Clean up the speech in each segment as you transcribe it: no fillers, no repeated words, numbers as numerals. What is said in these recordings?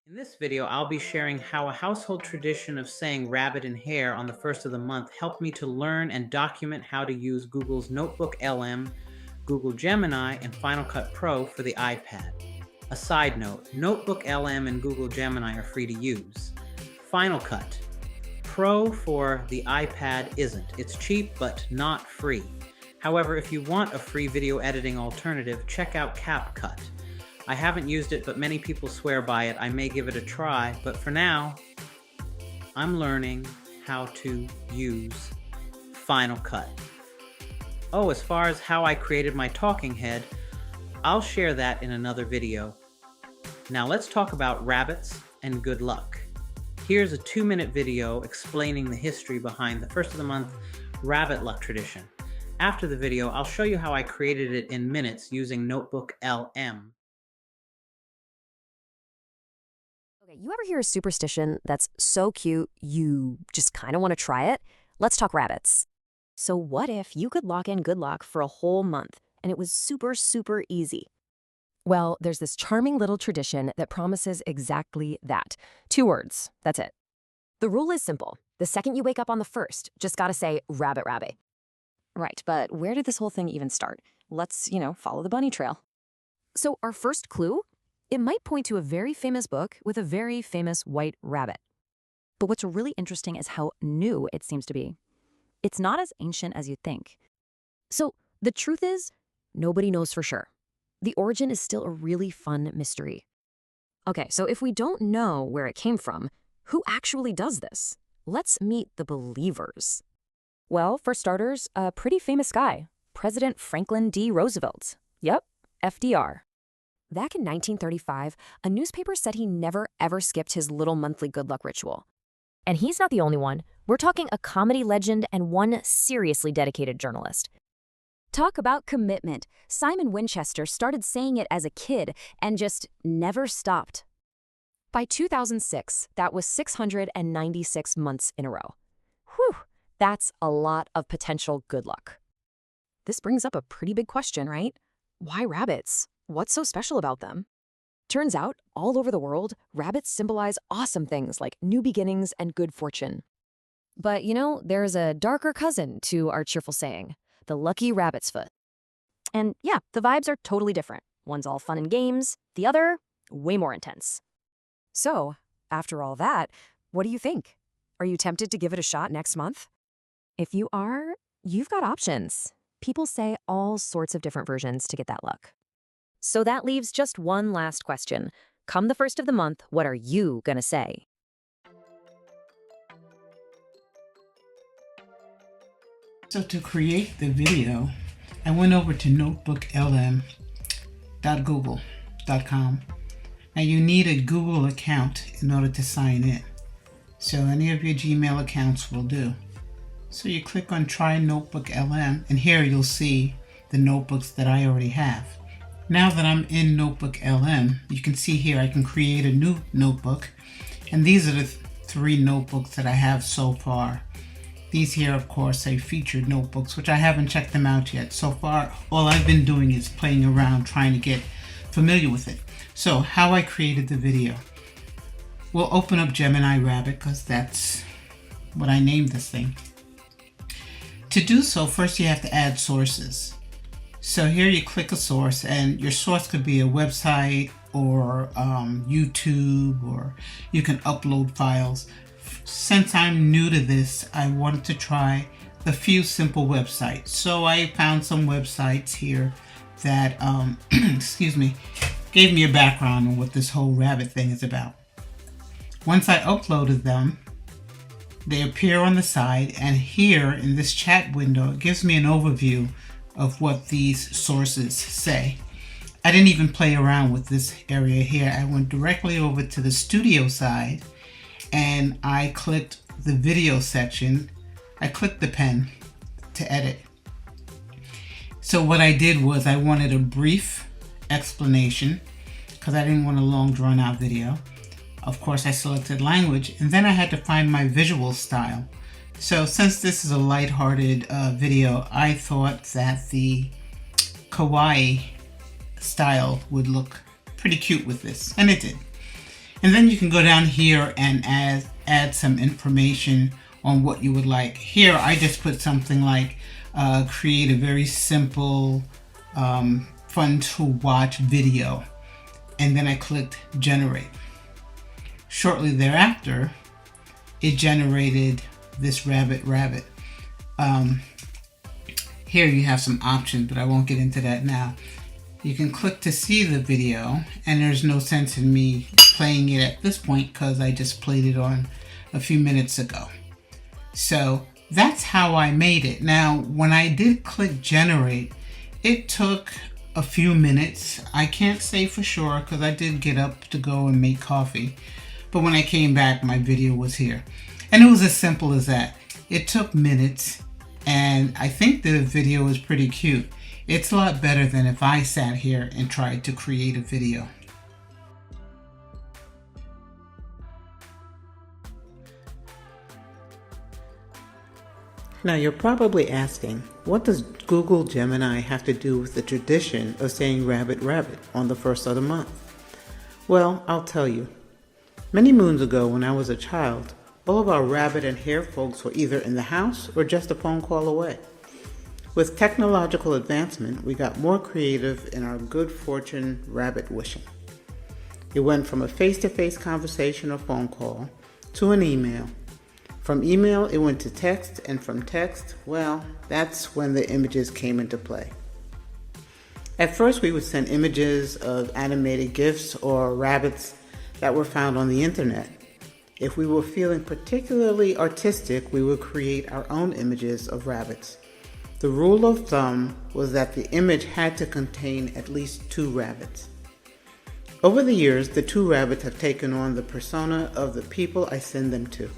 In this video, I'll be sharing how a household tradition of saying rabbit and hare on the first of the month helped me to learn and document how to use Google's NotebookLM, Google Gemini, and Final Cut Pro for the iPad. A side note, NotebookLM and Google Gemini are free to use. Final Cut Pro for the iPad isn't. It's cheap, but not free. However, if you want a free video editing alternative, check out CapCut. I haven't used it, but many people swear by it. I may give it a try, but for now, I'm learning how to use Final Cut. Oh, as far as how I created my talking head, I'll share that in another video. Now let's talk about rabbits and good luck. Here's a 2-minute video explaining the history behind the first of the month rabbit luck tradition. After the video, I'll show you how I created it in minutes using NotebookLM. Okay, you ever hear a superstition that's so cute you just kind of want to try it? Let's talk rabbits. So what if you could lock in good luck for a whole month and it was super easy? Well, there's this charming little tradition that promises exactly that. 2 words, that's it. The rule is simple. The second you wake up on the first, just gotta say rabbit rabbit. Right, but where did this whole thing even start? Let's, follow the bunny trail. So our first clue? It might point to a very famous book with a very famous white rabbit. But what's really interesting is how new it seems to be. It's not as ancient as you'd think. So the truth is, nobody knows for sure. The origin is still a really fun mystery. Okay, so if we don't know where it came from, who actually does this? Let's meet the believers. Well, for starters, a pretty famous guy, President Franklin D. Roosevelt. Yep, FDR. Back in 1935, a newspaper said he never ever skipped his little monthly good luck ritual. And he's not the only one. We're talking a comedy legend and one seriously dedicated journalist. Talk about commitment. Simon Winchester started saying it as a kid and just never stopped. By 2006, that was 696 months in a row. Whew, that's a lot of potential good luck. This brings up a pretty big question, right? Why rabbits? What's so special about them? Turns out, all over the world, rabbits symbolize awesome things like new beginnings and good fortune. But there's a darker cousin to our cheerful saying, the lucky rabbit's foot. And yeah, the vibes are totally different. One's all fun and games, the other, way more intense. So, after all that, what do you think? Are you tempted to give it a shot next month? If you are, you've got options. People say all sorts of different versions to get that luck. So that leaves just one last question. Come the first of the month, what are you gonna say? So to create the video, I went over to NotebookLM.google.com. Now you need a Google account in order to sign in. So any of your Gmail accounts will do. So you click on Try NotebookLM, and here you'll see the notebooks that I already have. Now that I'm in NotebookLM, you can see here I can create a new notebook, and these are the 3 notebooks that I have so far. These here, of course, are featured notebooks, which I haven't checked them out yet. So far, all I've been doing is playing around trying to get familiar with it. So how I created the video. We'll open up Gemini Rabbit because that's what I named this thing. To do so, first you have to add sources. So here you click a source, and your source could be a website or YouTube, or you can upload files. Since I'm new to this, I wanted to try a few simple websites. So I found some websites here that, excuse me, gave me a background on what this whole rabbit thing is about. Once I uploaded them, they appear on the side, and here in this chat window, it gives me an overview of what these sources say. I didn't even play around with this area here. I went directly over to the studio side, and I clicked the video section. I clicked the pen to edit. So what I did was I wanted a brief explanation because I didn't want a long drawn out video. Of course, I selected language, and then I had to find my visual style. So since this is a lighthearted video, I thought that the kawaii style would look pretty cute with this, and it did. And then you can go down here and add some information on what you would like. Here I just put something like create a very simple fun to watch video, and then I clicked generate. Shortly thereafter it generated this rabbit. Here you have some options, but I won't get into that now. You can click to see the video, and there's no sense in me playing it at this point because I just played it on a few minutes ago. So that's how I made it. Now, when I did click generate, it took a few minutes. I can't say for sure because I did get up to go and make coffee. But when I came back, my video was here. And it was as simple as that. It took minutes, and I think the video is pretty cute. It's a lot better than if I sat here and tried to create a video. Now you're probably asking, what does Google Gemini have to do with the tradition of saying rabbit on the first of the month? Well, I'll tell you. Many moons ago when I was a child, all of our rabbit and hare folks were either in the house or just a phone call away. With technological advancement, we got more creative in our good fortune rabbit wishing. It went from a face-to-face conversation or phone call to an email. From email, it went to text, and from text, well, that's when the images came into play. At first, we would send images of animated GIFs or rabbits that were found on the internet. If we were feeling particularly artistic, we would create our own images of rabbits. The rule of thumb was that the image had to contain at least 2 rabbits. Over the years, the 2 rabbits have taken on the persona of the people I send them to.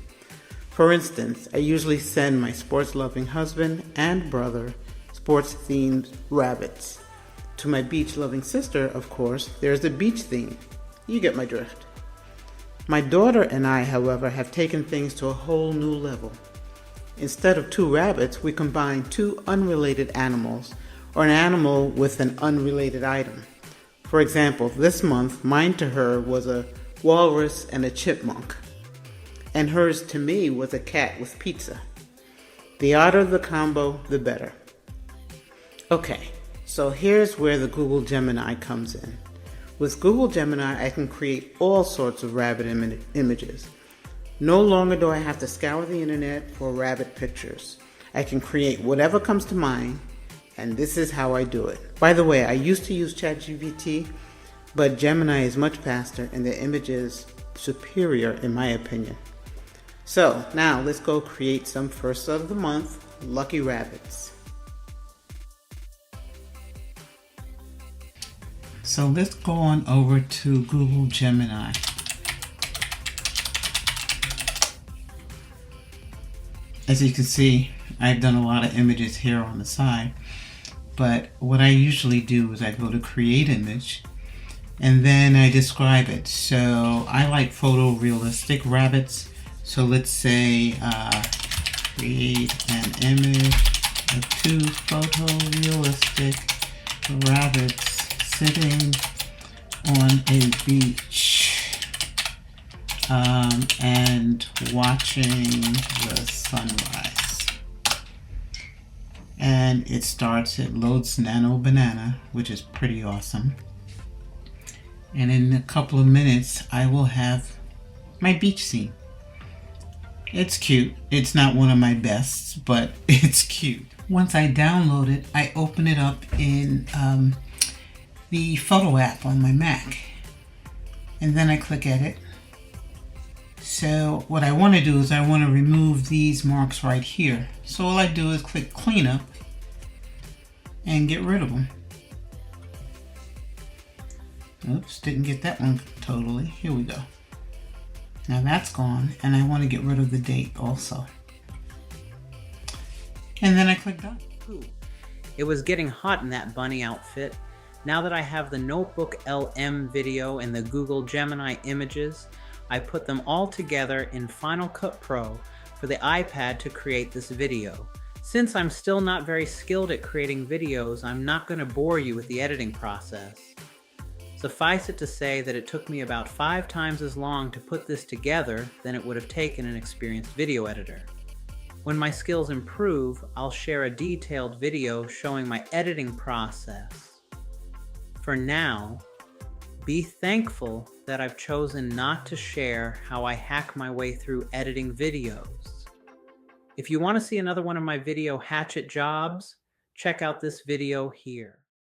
For instance, I usually send my sports-loving husband and brother sports-themed rabbits. To my beach-loving sister, of course, there's the beach theme. You get my drift. My daughter and I, however, have taken things to a whole new level. Instead of 2 rabbits, we combine 2 unrelated animals, or an animal with an unrelated item. For example, this month, mine to her was a walrus and a chipmunk, and hers to me was a cat with pizza. The odder the combo, the better. Okay, so here's where the Google Gemini comes in. With Google Gemini, I can create all sorts of rabbit images. No longer do I have to scour the internet for rabbit pictures. I can create whatever comes to mind, and this is how I do it. By the way, I used to use ChatGPT, but Gemini is much faster and the image is superior in my opinion. So now let's go create some first of the month lucky rabbits. So let's go on over to Google Gemini. As you can see, I've done a lot of images here on the side, but what I usually do is I go to create image and then I describe it. So I like photorealistic rabbits. So let's say create an image of 2 photorealistic rabbits sitting on a beach and watching the sunrise. And it loads Nano Banana, which is pretty awesome. And in a couple of minutes, I will have my beach scene. It's cute. It's not one of my bests, but it's cute. Once I download it, I open it up in the photo app on my Mac. And then I click edit. So what I want to do is I want to remove these marks right here. So all I do is click cleanup and get rid of them. Oops, didn't get that one totally. Here we go. Now that's gone, and I want to get rid of the date also. And then I click done. It was getting hot in that bunny outfit. Now that I have the NotebookLM video and the Google Gemini images, I put them all together in Final Cut Pro for the iPad to create this video. Since I'm still not very skilled at creating videos, I'm not going to bore you with the editing process. Suffice it to say that it took me about 5 times as long to put this together than it would have taken an experienced video editor. When my skills improve, I'll share a detailed video showing my editing process. For now, be thankful that I've chosen not to share how I hack my way through editing videos. If you want to see another one of my video hatchet jobs, check out this video here.